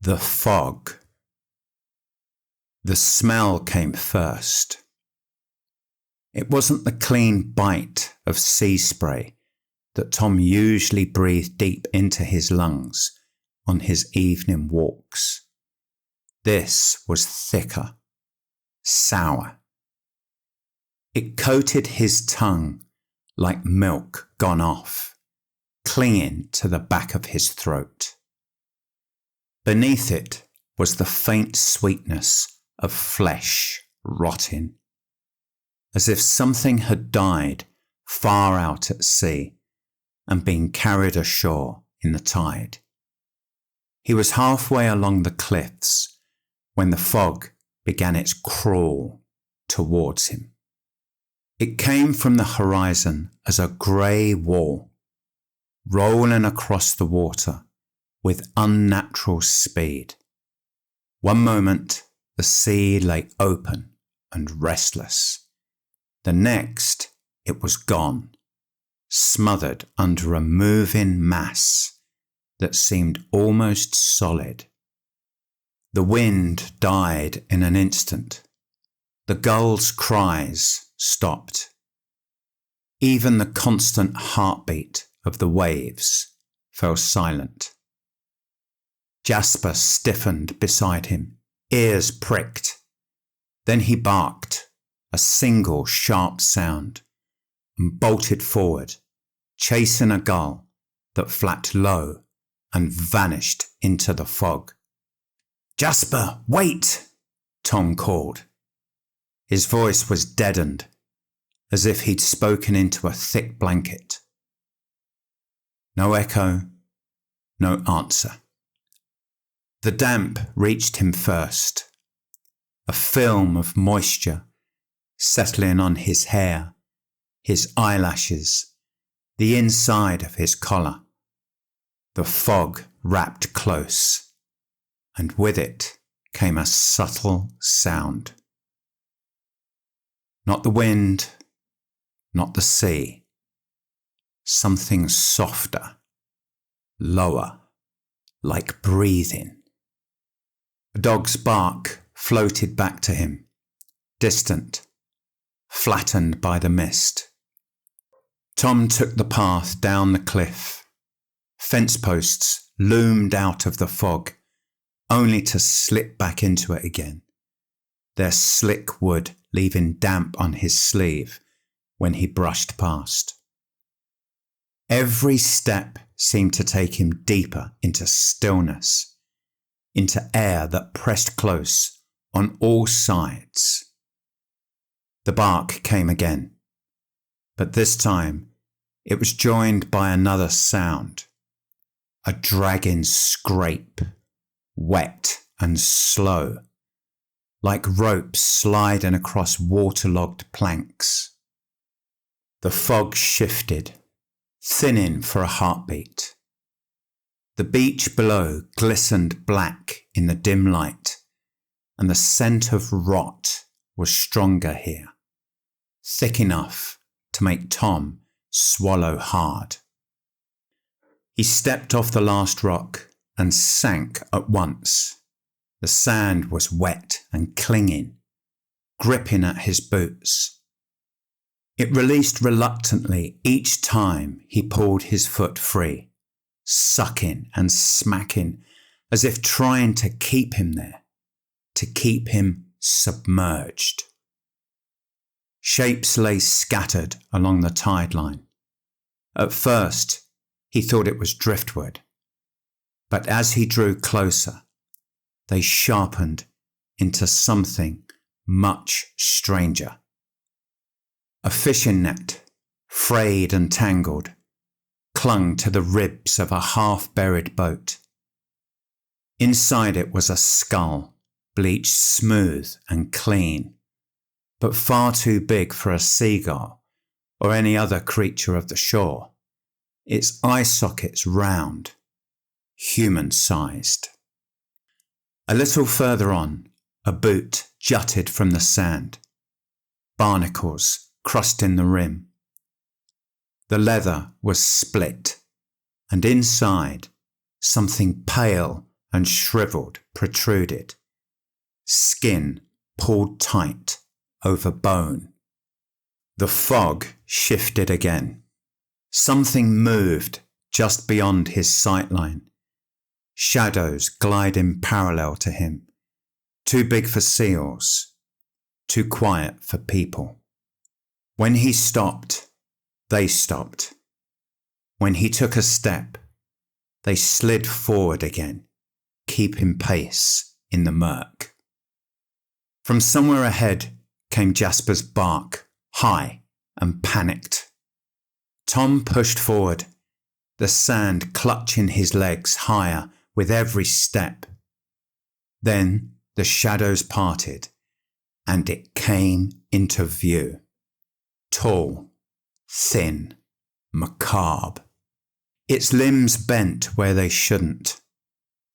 The fog. The smell came first. It wasn't the clean bite of sea spray that Tom usually breathed deep into his lungs on his evening walks. This was thicker, sour. It coated his tongue like milk gone off, clinging to the back of his throat. Beneath it was the faint sweetness of flesh rotting, as if something had died far out at sea and been carried ashore in the tide. He was halfway along the cliffs when the fog began its crawl towards him. It came from the horizon as a grey wall, rolling across the water with unnatural speed. One moment, the sea lay open and restless. The next, it was gone, smothered under a moving mass that seemed almost solid. The wind died in an instant. The gulls' cries stopped. Even the constant heartbeat of the waves fell silent. Jasper stiffened beside him, ears pricked. Then he barked, a single sharp sound, and bolted forward, chasing a gull that flapped low and vanished into the fog. "Jasper, wait!" Tom called. His voice was deadened, as if he'd spoken into a thick blanket. No echo, no answer. The damp reached him first, a film of moisture settling on his hair, his eyelashes, the inside of his collar. The fog wrapped close, and with it came a subtle sound. Not the wind, not the sea. Something softer, lower, like breathing. A dog's bark floated back to him, distant, flattened by the mist. Tom took the path down the cliff. Fence posts loomed out of the fog, only to slip back into it again, their slick wood leaving damp on his sleeve when he brushed past. Every step seemed to take him deeper into stillness, into air that pressed close on all sides. The bark came again, but this time it was joined by another sound, a dragging scrape, wet and slow, like ropes sliding across waterlogged planks. The fog shifted, thinning for a heartbeat. The beach below glistened black in the dim light, and the scent of rot was stronger here, thick enough to make Tom swallow hard. He stepped off the last rock and sank at once. The sand was wet and clinging, gripping at his boots. It released reluctantly each time he pulled his foot free, sucking and smacking as if trying to keep him there, to keep him submerged. Shapes lay scattered along the tide line. At first, he thought it was driftwood, but as he drew closer, they sharpened into something much stranger. A fishing net, frayed and tangled, clung to the ribs of a half-buried boat. Inside it was a skull, bleached smooth and clean, but far too big for a seagull or any other creature of the shore, its eye sockets round, human-sized. A little further on, a boot jutted from the sand, barnacles crusting the rim. The leather was split, and inside, something pale and shriveled protruded, skin pulled tight over bone. The fog shifted again. Something moved just beyond his sightline. Shadows gliding parallel to him, too big for seals, too quiet for people. When he stopped, they stopped. When he took a step, they slid forward again, keeping pace in the murk. From somewhere ahead came Jasper's bark, high and panicked. Tom pushed forward, the sand clutching his legs higher with every step. Then the shadows parted, and it came into view. Tall, thin, macabre. Its limbs bent where they shouldn't,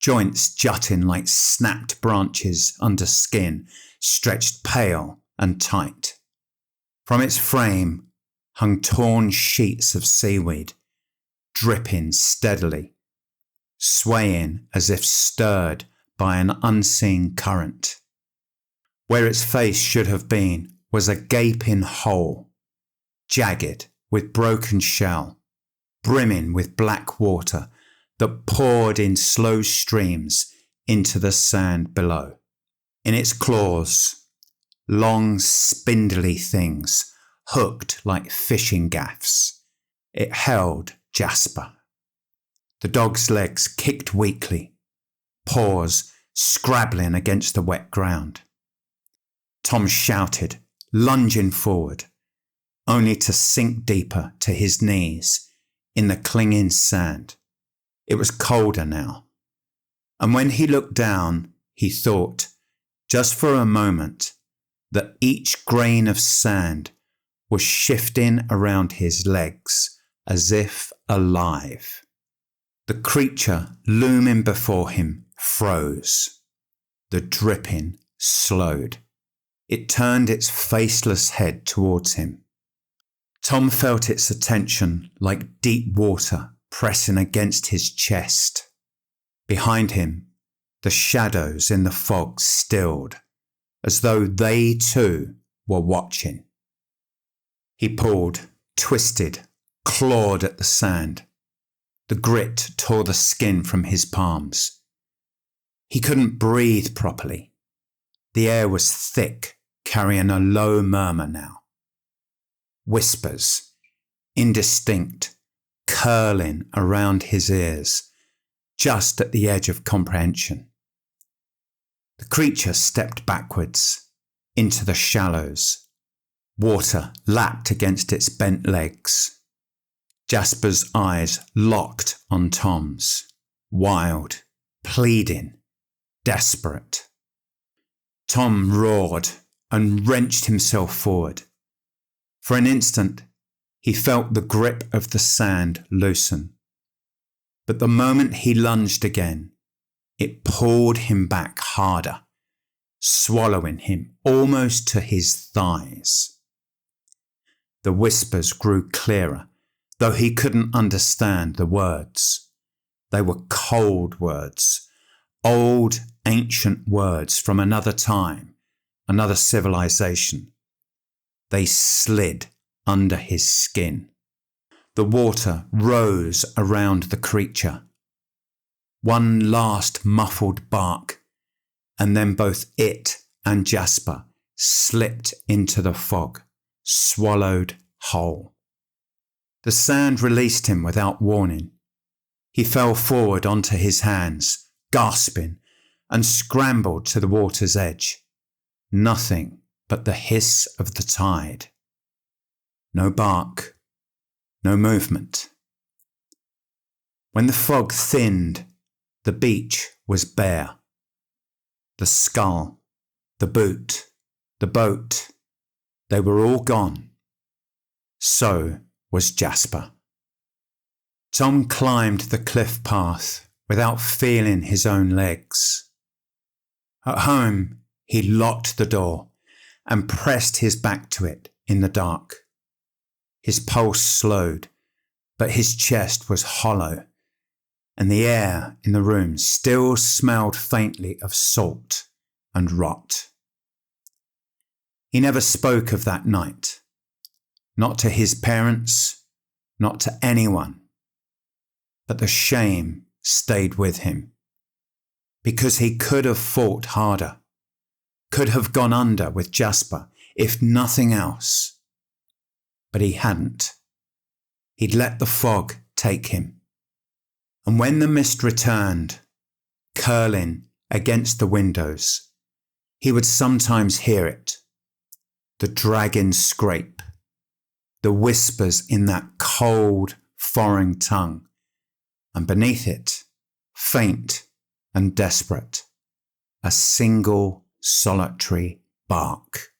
joints jutting like snapped branches under skin, stretched pale and tight. From its frame hung torn sheets of seaweed, dripping steadily, swaying as if stirred by an unseen current. Where its face should have been was a gaping hole, jagged with broken shell, brimming with black water that poured in slow streams into the sand below. In its claws, long spindly things hooked like fishing gaffs, it held Jasper. The dog's legs kicked weakly, paws scrabbling against the wet ground. Tom shouted, lunging forward, only to sink deeper to his knees in the clinging sand. It was colder now, and when he looked down, he thought, just for a moment, that each grain of sand was shifting around his legs as if alive. The creature looming before him froze. The dripping slowed. It turned its faceless head towards him. Tom felt its attention like deep water pressing against his chest. Behind him, the shadows in the fog stilled, as though they too were watching. He pulled, twisted, clawed at the sand. The grit tore the skin from his palms. He couldn't breathe properly. The air was thick, carrying a low murmur now. Whispers, indistinct, curling around his ears, just at the edge of comprehension. The creature stepped backwards into the shallows. Water lapped against its bent legs. Jasper's eyes locked on Tom's, wild, pleading, desperate. Tom roared and wrenched himself forward. For an instant, he felt the grip of the sand loosen. But the moment he lunged again, it pulled him back harder, swallowing him almost to his thighs. The whispers grew clearer, though he couldn't understand the words. They were cold words, old, ancient words from another time, another civilization. They slid under his skin. The water rose around the creature. One last muffled bark, and then both it and Jasper slipped into the fog, swallowed whole. The sand released him without warning. He fell forward onto his hands, gasping, and scrambled to the water's edge. Nothing but the hiss of the tide. No bark, no movement. When the fog thinned, the beach was bare. The skull, the boot, the boat, they were all gone. So was Jasper. Tom climbed the cliff path without feeling his own legs. At home, he locked the door and pressed his back to it in the dark. His pulse slowed, but his chest was hollow. and the air in the room still smelled faintly of salt and rot. He never spoke of that night, not to his parents, not to anyone, but the shame stayed with him, because he could have fought harder, could have gone under with Jasper, if nothing else, but he hadn't. He'd let the fog take him. And when the mist returned, curling against the windows, he would sometimes hear it, the dragging scrape, the whispers in that cold, foreign tongue, and beneath it, faint and desperate, a single solitary bark.